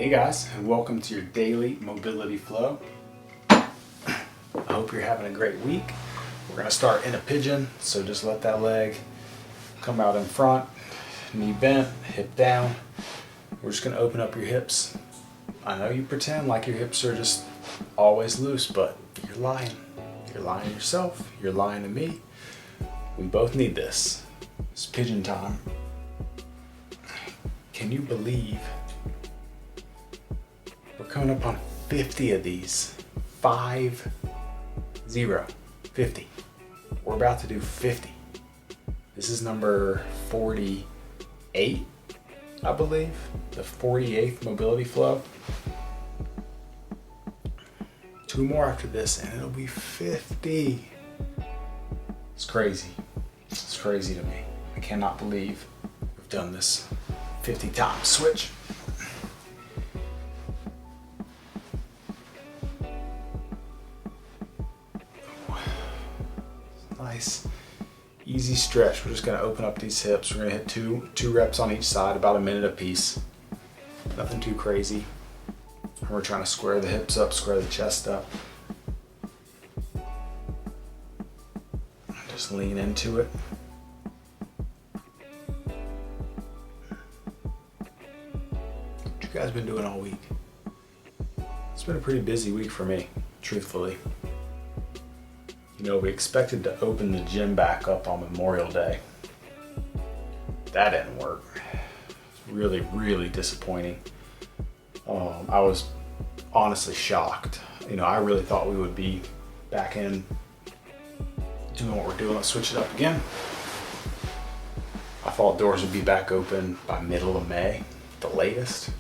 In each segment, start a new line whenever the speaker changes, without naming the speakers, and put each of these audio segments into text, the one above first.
Hey guys, and welcome to your daily mobility flow. I hope you're having a great week. We're going to start in a pigeon, so just let that leg come out in front, knee bent, hip down. We're just going to open up your hips. I know you pretend like your hips are just always loose, but you're lying. You're lying to yourself, you're lying to me. We both need this. It's pigeon time. Can you believe we're coming up on 50 of these? 50. We're about to do 50. This is number 48, I believe. The 48th mobility flow. 2 more after this and it'll be 50. It's crazy. It's crazy to me. I cannot believe we've done this 50 times. Switch. Nice, easy stretch. We're just going to open up these hips. We're going to hit two reps on each side, about a minute apiece. Nothing too crazy. And we're trying to square the hips up, square the chest up. Just lean into it. What you guys been doing all week? It's been a pretty busy week for me, truthfully. You know, we expected to open the gym back up on Memorial Day. That didn't work. It's really, really disappointing. I was honestly shocked. You know, I really thought we would be back in doing what we're doing. Let's switch it up again. I thought doors would be back open by middle of May, the latest.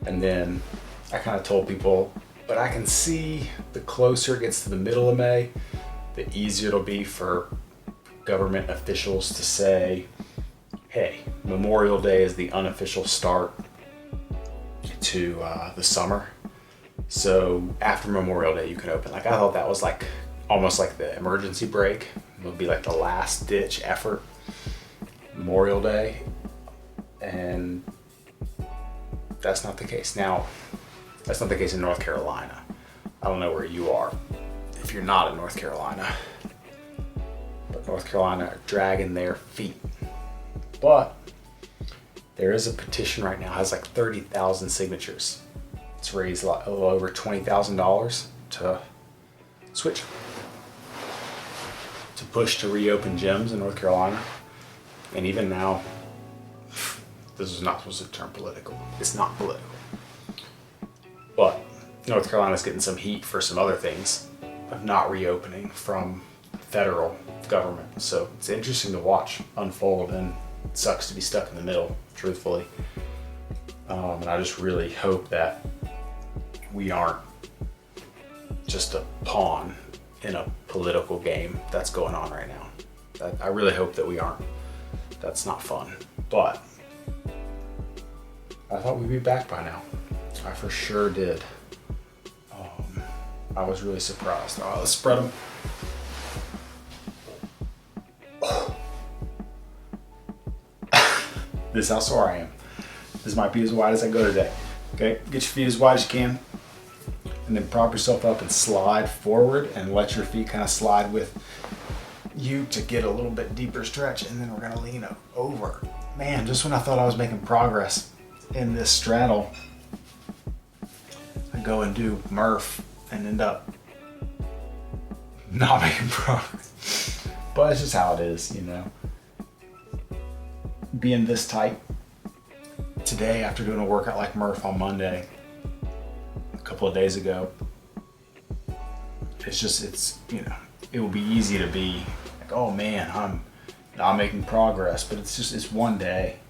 And then I kind of told people, but I can see the closer it gets to the middle of May, the easier it'll be for government officials to say, hey, Memorial Day is the unofficial start to the summer. So after Memorial Day, you can open. Like, I thought that was like almost like the emergency break. It would be like the last ditch effort, Memorial Day. And that's not the case. Now, that's not the case in North Carolina. I don't know where you are if you're not in North Carolina, but North Carolina are dragging their feet. But there is a petition right now, has like 30,000 signatures. It's raised a little over $20,000 to switch, to push to reopen gyms in North Carolina. And even now, this is not supposed to turn political. It's not political. But North Carolina's getting some heat for some other things of not reopening from federal government. So it's interesting to watch unfold, and it sucks to be stuck in the middle, truthfully. And I just really hope that we aren't just a pawn in a political game that's going on right now. I really hope that we aren't. That's not fun. But I thought we'd be back by now. I for sure did. I was really surprised. All right, let's spread them. This is how sore I am. This might be as wide as I go today. Okay, get your feet as wide as you can, and then prop yourself up and slide forward and let your feet kind of slide with you to get a little bit deeper stretch, and then we're gonna lean over. Man, just when I thought I was making progress in this straddle, I go and do Murph and end up not making progress. But it's just how it is, you know. Being this tight today after doing a workout like Murph on Monday a couple of days ago, it's you know, it will be easy to be like, oh man, I'm not making progress, but it's one day.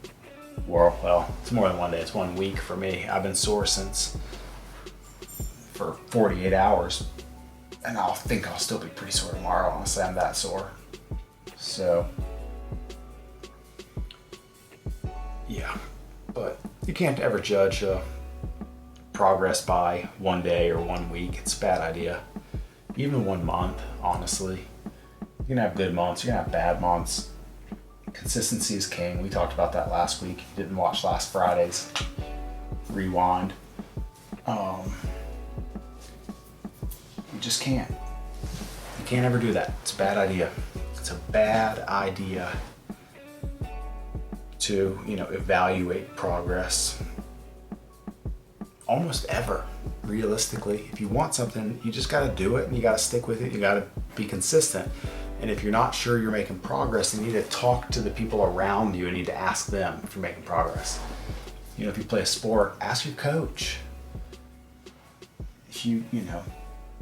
Well, it's more than one day, it's 1 week for me. I've been sore for 48 hours, and I'll still be pretty sore tomorrow. Honestly, I'm that sore. So yeah, but you can't ever judge progress by 1 day or 1 week. It's a bad idea. Even 1 month, honestly. You're gonna have good months, you're gonna have bad months. Consistency is king. We talked about that last week. If you didn't watch last Friday's rewind. You just can't. You can't ever do that. It's a bad idea. It's a bad idea to, evaluate progress almost ever. Realistically, if you want something, you just got to do it and you got to stick with it. You got to be consistent. And if you're not sure you're making progress, then you need to talk to the people around you and you need to ask them if you're making progress. If you play a sport, ask your coach. If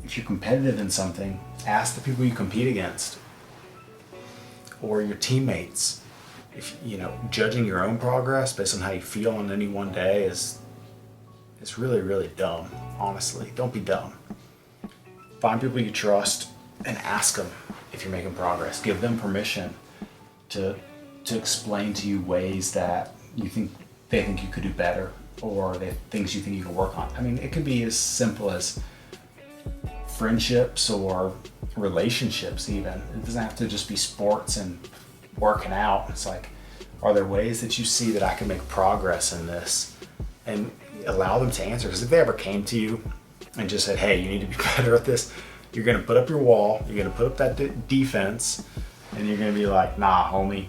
if you're competitive in something, ask the people you compete against or your teammates. If judging your own progress based on how you feel on any one day is really, really dumb. Honestly, don't be dumb. Find people you trust and ask them if you're making progress. Give them permission to explain to you ways that they think you could do better, or things you think you can work on. I mean, it could be as simple as friendships or relationships even. It doesn't have to just be sports and working out. It's like, are there ways that you see that I can make progress in this? And allow them to answer. Because if they ever came to you and just said, hey, you need to be better at this, you're going to put up your wall, you're going to put up that defense, and you're going to be like, nah, homie,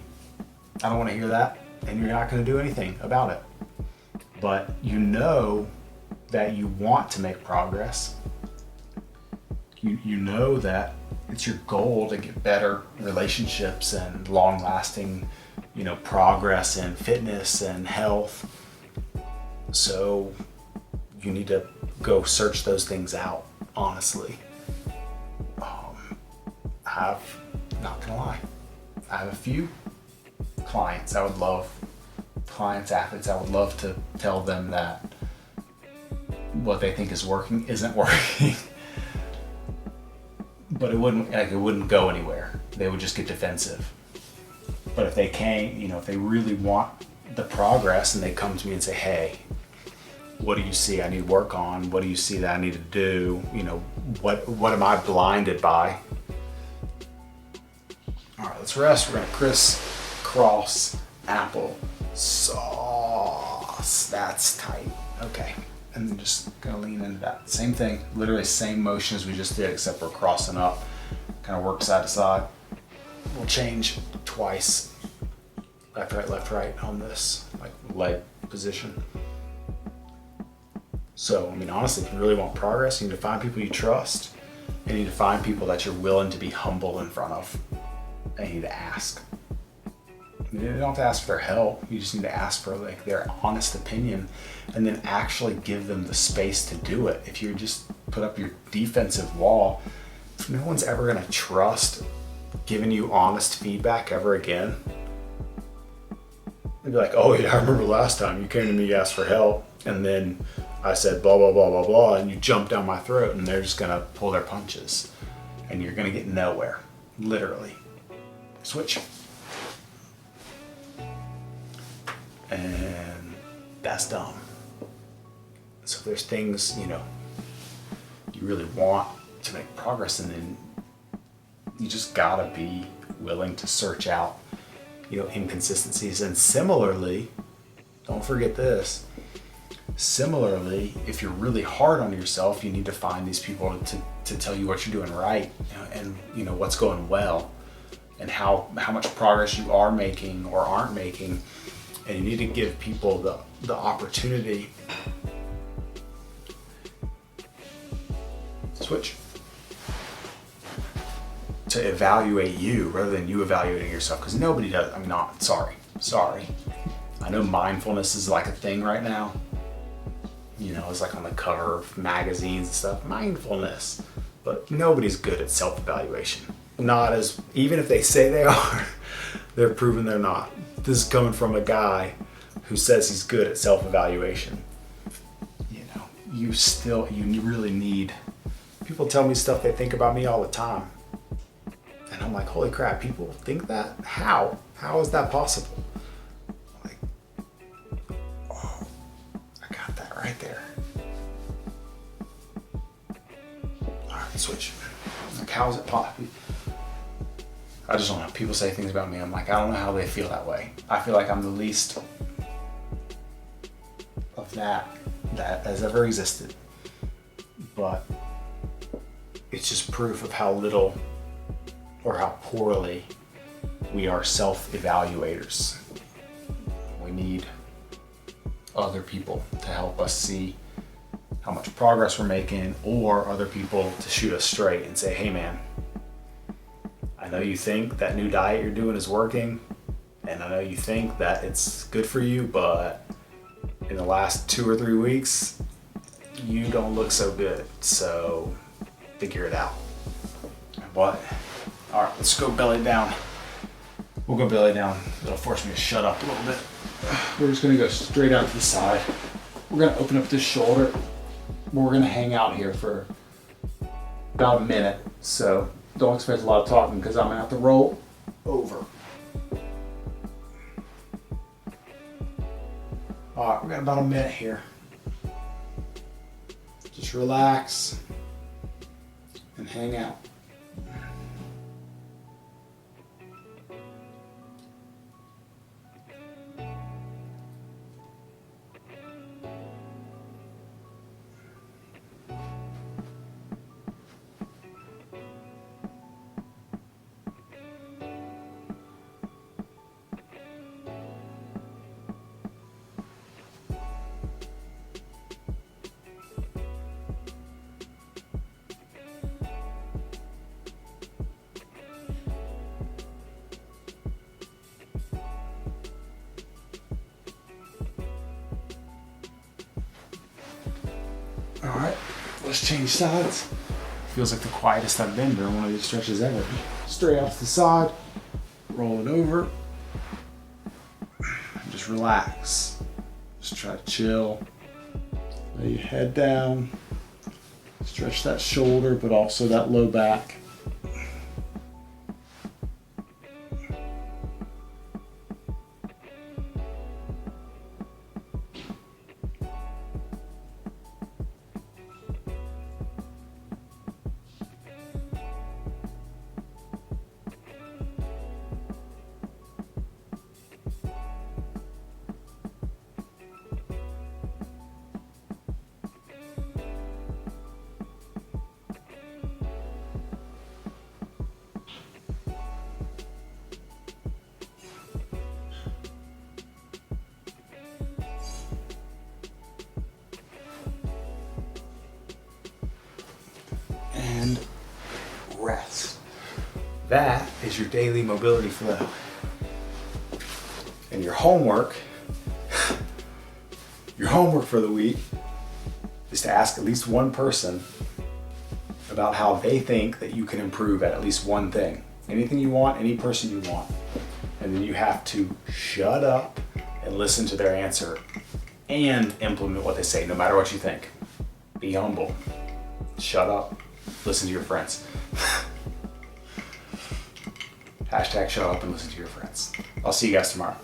I don't want to hear that. And you're not going to do anything about it. But you know that you want to make progress. You know that it's your goal to get better relationships and long-lasting, progress in fitness and health. So you need to go search those things out, honestly. Not gonna lie, I have a few athletes, I would love to tell them that what they think is working isn't working. But it wouldn't go anywhere. They would just get defensive. But if they if they really want the progress and they come to me and say, hey, what do you see I need to work on? What do you see that I need to do? What am I blinded by? All right, let's rest. We're gonna crisscross apple sauce. That's tight. Okay, and then just gonna lean into that. Same thing, literally same motion as we just did, except we're crossing up. Kind of work side to side. We'll change twice. Left, right on this, like leg position. So, honestly, if you really want progress, you need to find people you trust. You need to find people that you're willing to be humble in front of. And you need to ask. You don't have to ask for their help. You just need to ask for their honest opinion and then actually give them the space to do it. If you just put up your defensive wall, no one's ever going to trust giving you honest feedback ever again. They'd be like, oh yeah, I remember last time you came to me, you asked for help, and then I said blah, blah, blah, blah, blah, and you jumped down my throat, and they're just gonna pull their punches. And you're gonna get nowhere, literally. Switch. And that's dumb. So if there's things, you really want to make progress, and then you just gotta be willing to search out inconsistencies. And similarly, don't forget this, similarly, if you're really hard on yourself, you need to find these people to tell you what you're doing right, and what's going well, and how much progress you are making or aren't making. And you need to give people the opportunity. Switch. To evaluate you rather than you evaluating yourself, because nobody does. Sorry. I know mindfulness is like a thing right now. It's like on the cover of magazines and stuff, mindfulness. But nobody's good at self-evaluation. Even if they say they are, they're proven they're not. This is coming from a guy who says he's good at self-evaluation. You really need, people tell me stuff they think about me all the time. And I'm like, holy crap, people think that? How? How is that possible? I'm like, oh, I got that right there. All right, switch. Like, how is it possible? I just don't know. People say things about me. I'm like, I don't know how they feel that way. I feel like I'm the least of that. that has ever existed. But it's just proof of how little or how poorly we are self-evaluators. We need other people to help us see how much progress we're making, or other people to shoot us straight and say, hey man, I know you think that new diet you're doing is working, and I know you think that it's good for you, but in the last 2 or 3 weeks, you don't look so good, so figure it out. But, all right, let's go belly down. We'll go belly down. It'll force me to shut up a little bit. We're just gonna go straight out to the side. We're gonna open up this shoulder. We're gonna hang out here for about a minute, so don't expect a lot of talking because I'm gonna have to roll over. All right, we got about a minute here. Just relax and hang out. All right, let's change sides. Feels like the quietest I've been during one of these stretches ever. Straight out to the side, roll it over, and just relax. Just try to chill. Lay your head down, stretch that shoulder, but also that low back. And rest. That is your daily mobility flow. And your homework for the week is to ask at least one person about how they think that you can improve at least one thing. Anything you want, any person you want. And then you have to shut up and listen to their answer and implement what they say, no matter what you think. Be humble. Shut up. Listen to your friends. Hashtag shut up and listen to your friends. I'll see you guys tomorrow.